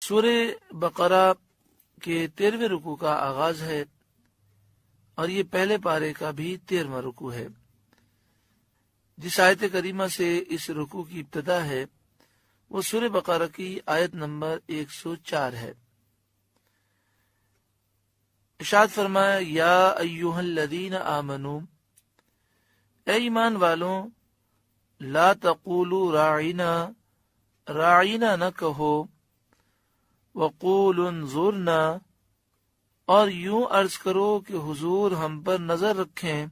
سورہ بقرہ کے 13ویں رکوع کا آغاز ہے اور یہ پہلے پارے کا بھی 13واں رکوع ہے۔ جس آیت کریمہ سے اس رکوع کی ابتدا ہے وہ سورہ بقرہ کی آیت نمبر 104 ہے۔ ارشاد فرمایا یا ایھا الذین آمنوا، اے ایمان والوں، لا تقولوا راعنا، راعنا نہ کہو، وقولوا انظرنا، اور یوں عرض کرو کہ حضور ہم پر نظر رکھیں،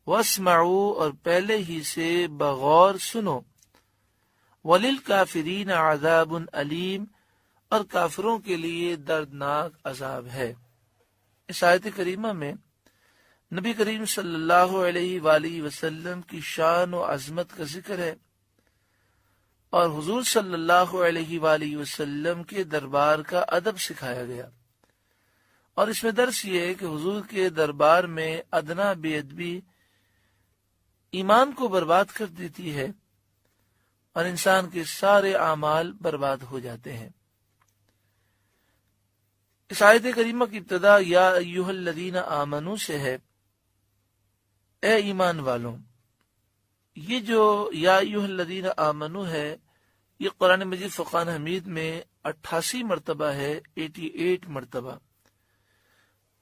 واسمعوا، اور پہلے ہی سے بغور سنو، وللکافرین عذاب علیم، اور کافروں کے لیے دردناک عذاب ہے۔ اس آیت کریمہ میں نبی کریم صلی اللہ علیہ وآلہ وسلم کی شان و عظمت کا ذکر ہے اور حضور صلی اللہ علیہ وآلہ وسلم کے دربار کا ادب سکھایا گیا، اور اس میں درس یہ ہے کہ حضور کے دربار میں ادنا بے ادبی ایمان کو برباد کر دیتی ہے اور انسان کے سارے اعمال برباد ہو جاتے ہیں۔ اس آیت کریمہ کی ابتدا یا ایھا الذین آمنوا سے ہے، اے ایمان والوں۔ یہ جو یا ایھا الذین آمنوا ہے یہ قرآن مجید فرقان حمید میں 88 مرتبہ ہے، 88 مرتبہ،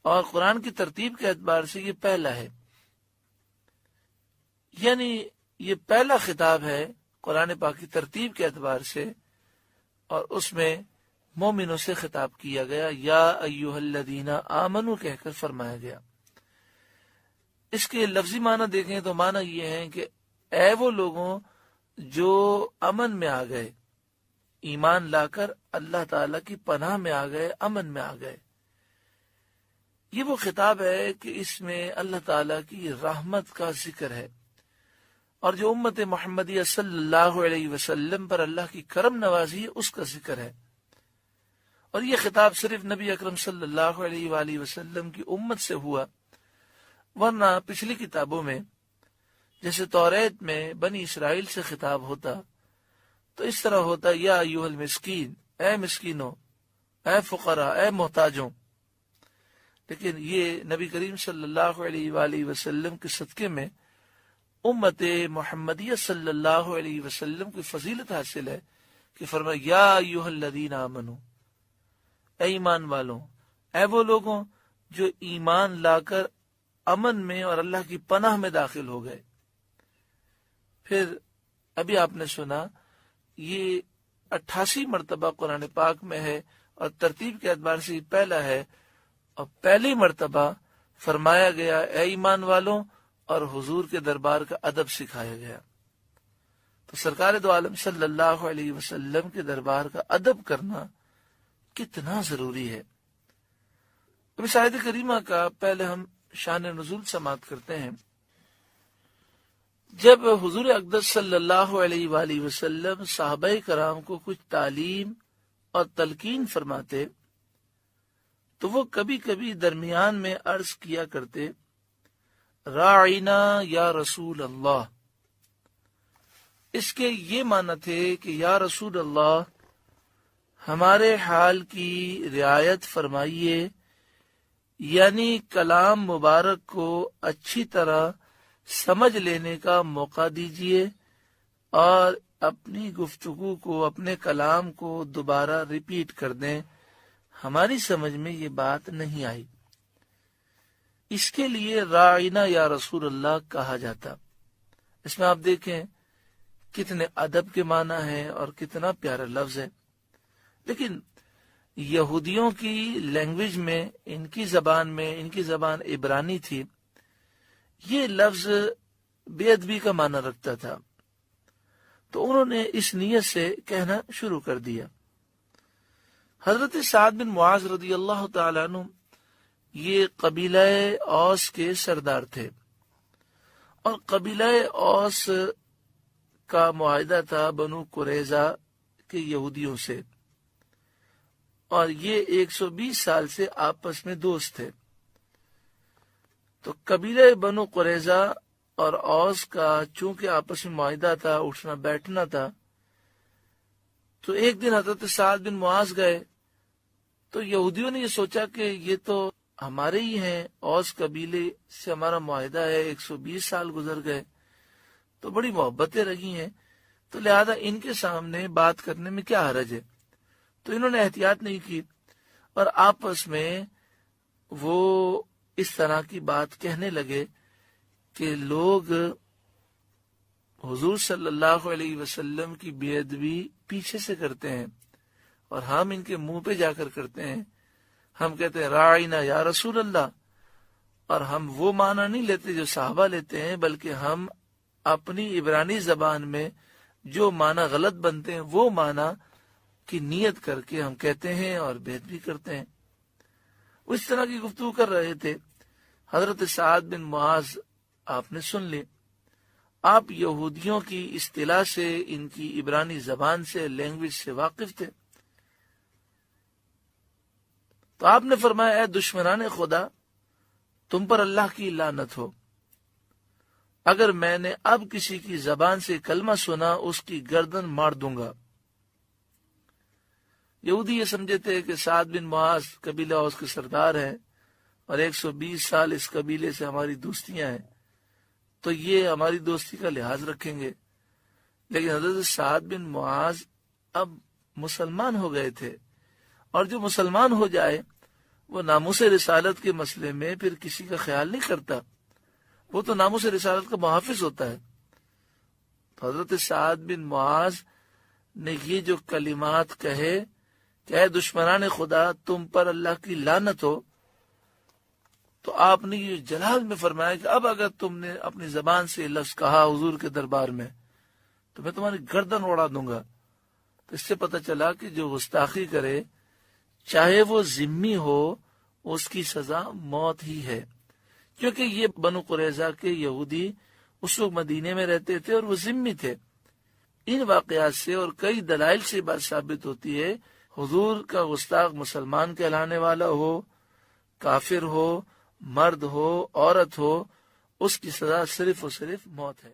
اور قرآن کی ترتیب کے اعتبار سے یہ پہلا ہے، یعنی یہ پہلا خطاب ہے قرآن پاک کی ترتیب کے اعتبار سے، اور اس میں مومنوں سے خطاب کیا گیا، یا ایھا الذین آمنوا کہہ کر فرمایا گیا۔ اس کے لفظی معنی دیکھیں تو معنی یہ ہے کہ اے وہ لوگوں جو امن میں آ گئے، ایمان لا کر اللہ تعالیٰ کی پناہ میں آ گئے، امن میں آ گئے۔ یہ وہ خطاب ہے کہ اس میں اللہ تعالیٰ کی رحمت کا ذکر ہے، اور جو امت محمدیہ صلی اللہ علیہ وسلم پر اللہ کی کرم نوازی ہے اس کا ذکر ہے۔ اور یہ خطاب صرف نبی اکرم صلی اللہ علیہ وآلہ وسلم کی امت سے ہوا، ورنہ پچھلی کتابوں میں جیسے توریت میں بنی اسرائیل سے خطاب ہوتا تو اس طرح ہوتا یا ایھا المسکین، اے مسکینوں، اے فقراء، اے محتاجوں، لیکن یہ نبی کریم صلی اللہ علیہ وآلہ وسلم کے صدقے میں امت محمدیہ صلی اللہ علیہ وسلم کی فضیلت حاصل ہے کہ فرمایا یا ایھا الذین آمنوا، اے ایمان والوں، اے وہ لوگوں جو ایمان لا کر امن میں اور اللہ کی پناہ میں داخل ہو گئے۔ پھر ابھی آپ نے سنا یہ 88 مرتبہ قرآن پاک میں ہے اور ترتیب کے اعتبار سے یہ پہلا ہے، اور پہلی مرتبہ فرمایا گیا اے ایمان والوں، اور حضور کے دربار کا ادب سکھایا گیا۔ تو سرکار دو عالم صلی اللہ علیہ وسلم کے دربار کا ادب کرنا کتنا ضروری ہے۔ اب اس آیت کریمہ کا پہلے ہم شان نزول سماعت کرتے ہیں۔ جب حضور اقدس صلی اللہ علیہ وآلہ وسلم صحابہ کرام کو کچھ تعلیم اور تلقین فرماتے تو وہ کبھی کبھی درمیان میں عرض کیا کرتے راعنا یا رسول اللہ۔ اس کے یہ معنی تھے کہ یا رسول اللہ ہمارے حال کی رعایت فرمائیے، یعنی کلام مبارک کو اچھی طرح سمجھ لینے کا موقع دیجیے اور اپنی گفتگو کو، اپنے کلام کو دوبارہ ریپیٹ کر دیں، ہماری سمجھ میں یہ بات نہیں آئی۔ اس کے لیے راعنا یا رسول اللہ کہا جاتا۔ اس میں آپ دیکھیں کتنے ادب کے معنی ہیں اور کتنا پیارا لفظ ہے، لیکن یہودیوں کی لینگویج میں، ان کی زبان عبرانی تھی، یہ لفظ بے ادبی کا معنی رکھتا تھا، تو انہوں نے اس نیت سے کہنا شروع کر دیا۔ حضرت سعد بن معاذ رضی اللہ تعالیٰ عنہ یہ قبیلہ اوس کے سردار تھے، اور قبیلہ اوس کا معاہدہ تھا بنو قریظہ کے یہودیوں سے، اور یہ 120 سال سے آپس میں دوست تھے۔ تو قبیلہ بنو قریظہ اور اوس کا چونکہ آپس میں معاہدہ تھا، اٹھنا بیٹھنا تھا، تو ایک دن حضرت سعد بن معاذ گئے تو یہودیوں نے یہ سوچا کہ یہ تو ہمارے ہی ہیں، اوس قبیلے سے ہمارا معاہدہ ہے، 120 سال گزر گئے، تو بڑی محبتیں رہی ہیں، تو لہذا ان کے سامنے بات کرنے میں کیا حرج ہے۔ تو انہوں نے احتیاط نہیں کی اور آپس میں وہ اس طرح کی بات کہنے لگے کہ لوگ حضور صلی اللہ علیہ وسلم کی بے ادبی پیچھے سے کرتے ہیں اور ہم ان کے منہ پہ جا کر کرتے ہیں۔ ہم کہتے ہیں راعینا یا رسول اللہ، اور ہم وہ معنی نہیں لیتے جو صحابہ لیتے ہیں، بلکہ ہم اپنی عبرانی زبان میں جو معنی غلط بنتے ہیں وہ معنی کی نیت کر کے ہم کہتے ہیں اور بے ادبی کرتے ہیں۔ اس طرح کی گفتگو کر رہے تھے۔ حضرت سعد بن معاذ آپ نے سن لی، آپ یہودیوں کی اصطلاح سے، ان کی عبرانی زبان سے، لینگویج سے واقف تھے، تو آپ نے فرمایا اے دشمنان خدا، تم پر اللہ کی لعنت ہو، اگر میں نے اب کسی کی زبان سے کلمہ سنا اس کی گردن مار دوں گا۔ یہودی یہ سمجھے تھے کہ سعد بن معاذ قبیلہ اوس کے سردار ہیں اور 120 سال اس قبیلے سے ہماری دوستیاں ہیں، تو یہ ہماری دوستی کا لحاظ رکھیں گے۔ لیکن حضرت سعد بن معاذ اب مسلمان ہو گئے تھے، اور جو مسلمان ہو جائے وہ ناموس رسالت کے مسئلے میں پھر کسی کا خیال نہیں کرتا، وہ تو ناموس رسالت کا محافظ ہوتا ہے۔ تو حضرت سعد بن معاذ نے یہ جو کلمات کہے کہ اے دشمنان خدا، تم پر اللہ کی لعنت ہو، تو آپ نے یہ جلال میں فرمایا کہ اب اگر تم نے اپنی زبان سے لفظ کہا حضور کے دربار میں تو میں تمہاری گردن اڑا دوں گا۔ تو اس سے پتہ چلا کہ جو گستاخی کرے چاہے وہ ذمی ہو اس کی سزا موت ہی ہے، کیونکہ یہ بنو قریظہ کے یہودی اس وقت مدینے میں رہتے تھے اور وہ ذمی تھے۔ ان واقعات سے اور کئی دلائل سے بات ثابت ہوتی ہے حضور کا گستاخ مسلمان کہلانے والا ہو، کافر ہو، مرد ہو، عورت ہو، اس کی سزا صرف اور صرف موت ہے۔